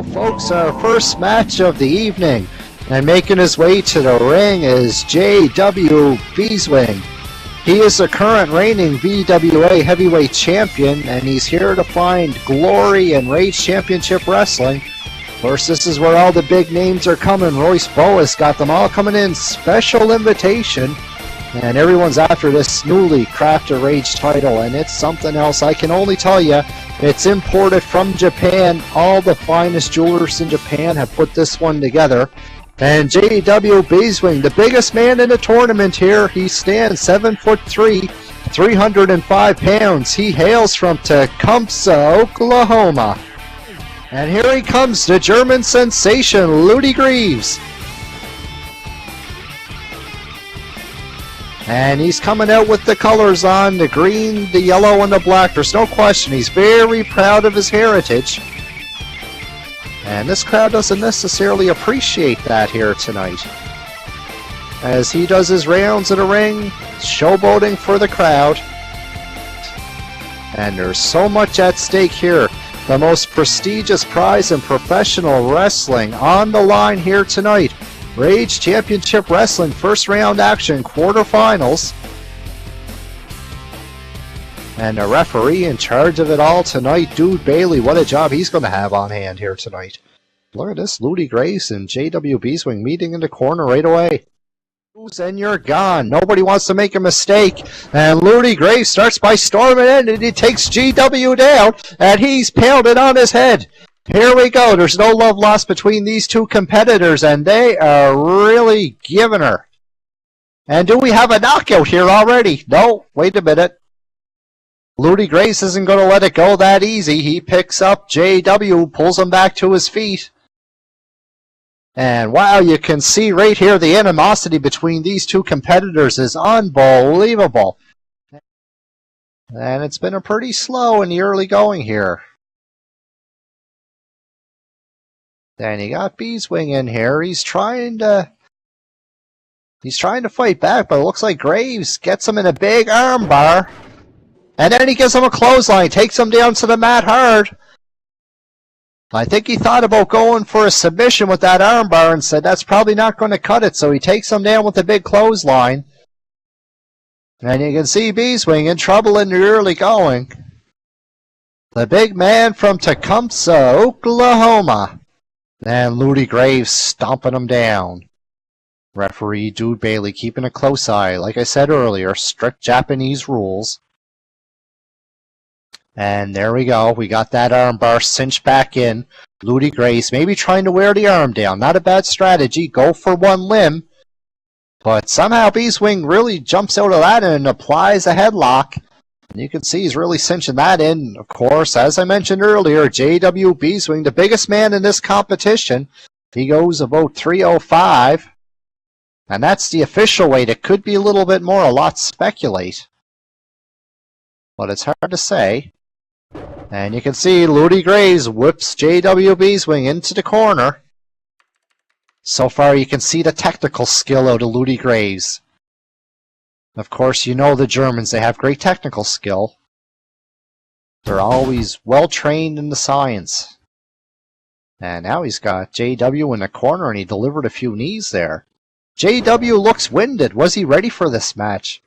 go, folks, our first match of the evening. And making his way to the ring is J.W. Beeswing. He is the current reigning VWA heavyweight champion, and he's here to find glory in RAGE Championship Wrestling. Of course, this is where all the big names are coming. Royce Boas got them all coming in. Special invitation. And everyone's after this newly crafted RAGE title, and it's something else. I can only tell you, it's imported from Japan. All the finest jewelers in Japan have put this one together. And J.W. Beeswing, the biggest man in the tournament here, he stands 7'3", 305 pounds. He hails from Tecumseh, Oklahoma. And here he comes, the German sensation, Loody Greaves. And he's coming out with the colors on, the green, the yellow, and the black. There's no question, he's very proud of his heritage. And this crowd doesn't necessarily appreciate that here tonight. As he does his rounds in the ring, showboating for the crowd. And there's so much at stake here. The most prestigious prize in professional wrestling on the line here tonight. RAGE Championship Wrestling first round action quarterfinals. And the referee in charge of it all tonight, Dude Bailey. What a job he's going to have on hand here tonight. Look at this, Loody Grace and J.W. Beeswing meeting in the corner right away. And you're gone. Nobody wants to make a mistake. And Loody Grace starts by storming in, and he takes G.W. down, and he's pounded on his head. Here we go. There's no love lost between these two competitors, and they are really giving her. And do we have a knockout here already? No, wait a minute. Loody Grace isn't going to let it go that easy. He picks up J.W., pulls him back to his feet. And wow, you can see right here the animosity between these two competitors is unbelievable. And it's been a pretty slow in the early going here. Then you got Beeswing in here. He's trying to fight back, but it looks like Graves gets him in a big arm bar. And then he gives him a clothesline, takes him down to the mat hard. I think he thought about going for a submission with that arm bar and said that's probably not going to cut it, so he takes him down with a big clothesline. And you can see Beeswing in trouble in the early going. The big man from Tecumseh, Oklahoma. And Loody Graves stomping him down. Referee Dude Bailey keeping a close eye. Like I said earlier, strict Japanese rules. And there we go. We got that arm bar cinched back in. Loody Grace maybe trying to wear the arm down. Not a bad strategy. Go for one limb. But somehow Beeswing really jumps out of that and applies a headlock. And you can see he's really cinching that in. Of course, as I mentioned earlier, J.W. Beeswing, the biggest man in this competition. He goes about 305. And that's the official weight. It could be a little bit more. A lot speculate. But it's hard to say. And you can see Loody Graves whips J.W. Beeswing into the corner. So far you can see the technical skill out of Loody Graves. Of course, you know the Germans, they have great technical skill. They're always well trained in the science. And now he's got J.W. in the corner and he delivered a few knees there. J.W. looks winded. Was he ready for this match?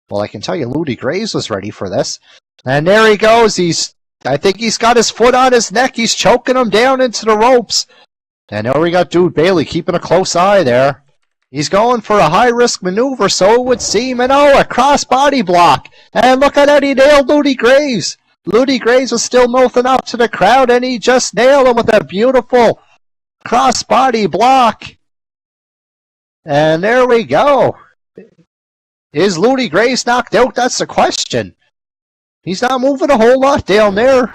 Well, I can tell you Loody Graves was ready for this. And there he goes. I think he's got his foot on his neck. He's choking him down into the ropes. And now we got Dude Bailey keeping a close eye there. He's going for a high-risk maneuver, so it would seem. And oh, a cross-body block. And look at that, he nailed Loody Graves. Loody Graves was still mouthing up to the crowd, and he just nailed him with a beautiful cross-body block. And there we go. Is Loody Graves knocked out? That's the question. He's not moving a whole lot down there.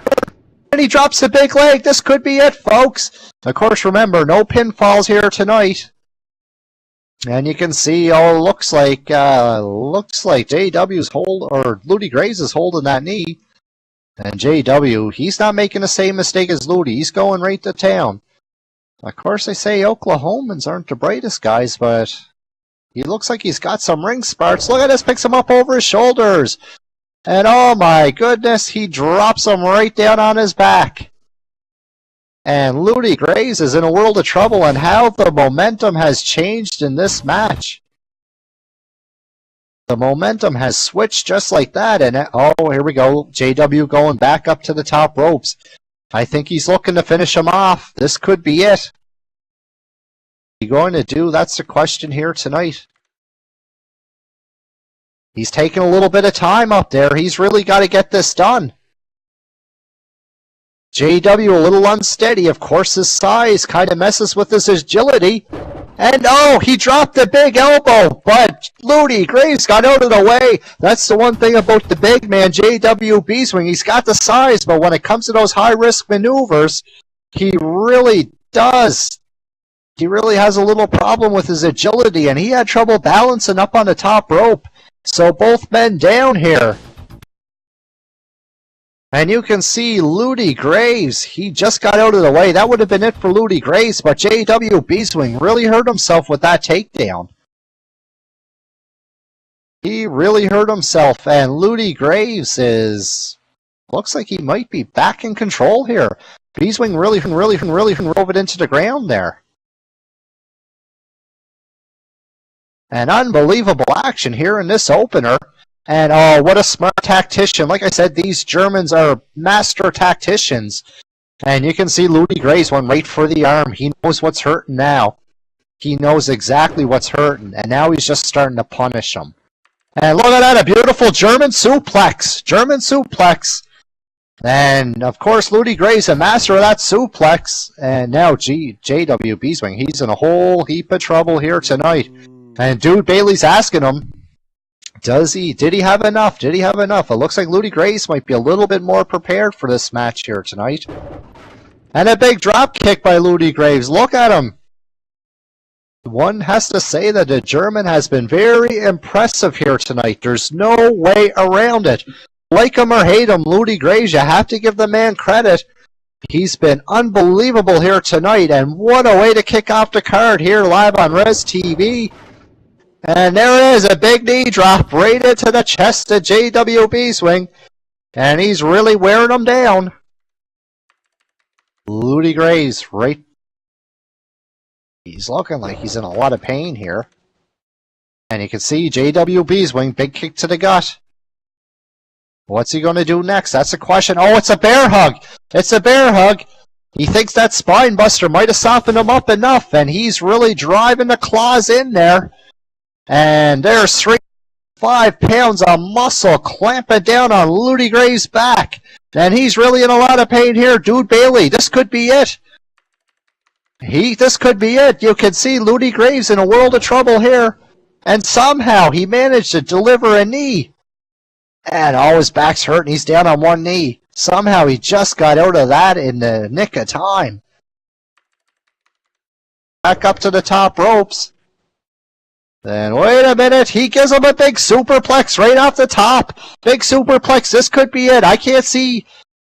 And he drops a big leg. This could be it, folks. Of course, remember, no pinfalls here tonight. And you can see, oh, looks like JW's Loody Graves is holding that knee. And JW, he's not making the same mistake as Loody. He's going right to town. Of course, they say Oklahomans aren't the brightest guys, but he looks like he's got some ring sparks. Look at this, picks him up over his shoulders. And oh my goodness, he drops him right down on his back. And Loody Graves is in a world of trouble, and how the momentum has changed in this match. The momentum has switched just like that, and oh, here we go. JW going back up to the top ropes. I think he's looking to finish him off. This could be it. What's he going to do? That's the question here tonight. He's taking a little bit of time up there. He's really got to get this done. JW a little unsteady. Of course, his size kind of messes with his agility. And oh, he dropped the big elbow, but Loody Graves got out of the way. That's the one thing about the big man, JW Beeswing. He's got the size, but when it comes to those high-risk maneuvers, he really does. He really has a little problem with his agility, and he had trouble balancing up on the top rope. So both men down here. And you can see Loody Graves, he just got out of the way. That would have been it for Loody Graves, but JW Beeswing really hurt himself with that takedown. He really hurt himself, and Loody Graves looks like he might be back in control here. Beeswing really drove it into the ground there. An unbelievable action here in this opener. And oh, what a smart tactician. Like I said, these Germans are master tacticians. And you can see Loody Graves went right for the arm. He knows what's hurting now. He knows exactly what's hurting. And now he's just starting to punish him. And look at that, a beautiful German suplex. German suplex. And, of course, Loody Graves, a master of that suplex. And now JW Beeswing, he's in a whole heap of trouble here tonight. And Dude Bailey's asking him, did he have enough? Did he have enough? It looks like Loody Graves might be a little bit more prepared for this match here tonight. And a big drop kick by Loody Graves. Look at him. One has to say that the German has been very impressive here tonight. There's no way around it. Like him or hate him, Loody Graves, you have to give the man credit. He's been unbelievable here tonight. And what a way to kick off the card here live on Res TV. And there it is, a big knee drop right into the chest of JW Beeswing. And he's really wearing him down. Loody Graves, right. He's looking like he's in a lot of pain here. And you can see JW Beeswing, big kick to the gut. What's he going to do next? That's the question. Oh, it's a bear hug. It's a bear hug. He thinks that spine buster might have softened him up enough. And he's really driving the claws in there. And there's 5 pounds of muscle clamping down on Loody Graves' back. And he's really in a lot of pain here. Dude Bailey, this could be it. This could be it. You can see Loody Graves in a world of trouble here. And somehow he managed to deliver a knee. And oh, his back's hurting. He's down on one knee. Somehow he just got out of that in the nick of time. Back up to the top ropes. Then wait a minute, he gives him a big superplex right off the top. Big superplex, this could be it. I can't see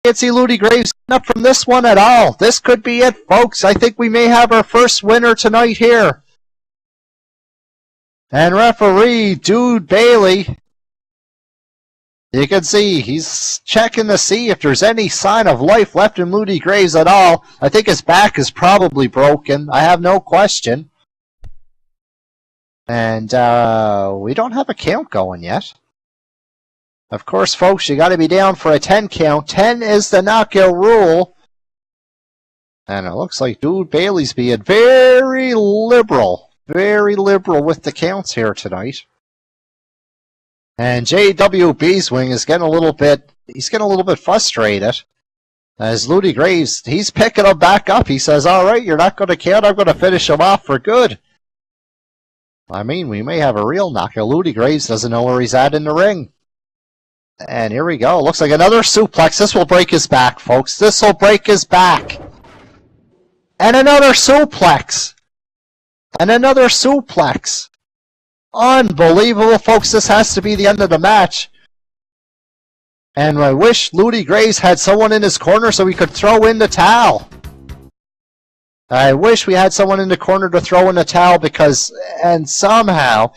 Loody Graves up from this one at all. This could be it, folks. I think we may have our first winner tonight here. And referee Dude Bailey, you can see he's checking to see if there's any sign of life left in Loody Graves at all. I think his back is probably broken. I have no question. And we don't have a count going yet. Of course, folks, you got to be down for a 10 count. 10 is the knockout rule. And it looks like Dude Bailey's being very liberal with the counts here tonight. And JW Beeswing is getting a little bit frustrated. As Loody Graves, he's picking him back up. He says, all right, you're not going to count. I'm going to finish him off for good. I mean, we may have a real knockout. Loody Graves doesn't know where he's at in the ring. And here we go. Looks like another suplex. This will break his back, folks. This will break his back. And another suplex. And another suplex. Unbelievable, folks. This has to be the end of the match. And I wish Loody Graves had someone in his corner so he could throw in the towel. I wish we had someone in the corner to throw in the towel and somehow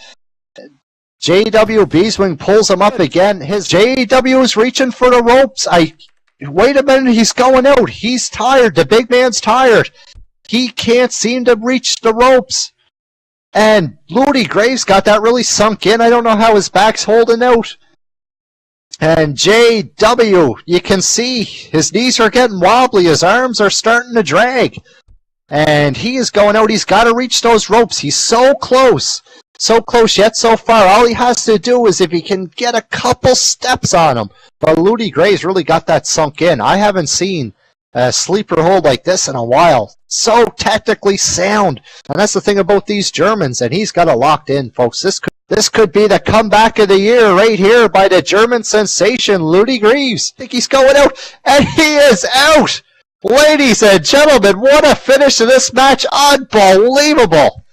JW Beeswing pulls him up again. His JW is reaching for the ropes. wait a minute, he's going out. He's tired. The big man's tired. He can't seem to reach the ropes. And Loody Graves got that really sunk in. I don't know how his back's holding out. And JW, you can see his knees are getting wobbly. His arms are starting to drag. And he is going out. He's got to reach those ropes. He's so close. So close yet so far. All he has to do is if he can get a couple steps on him. But Loody Graves really got that sunk in. I haven't seen a sleeper hold like this in a while. So technically sound. And that's the thing about these Germans. And he's got it locked in, folks. This could be the comeback of the year right here by the German sensation, Loody Graves. I think he's going out. And he is out. Ladies and gentlemen, what a finish to this match. Unbelievable.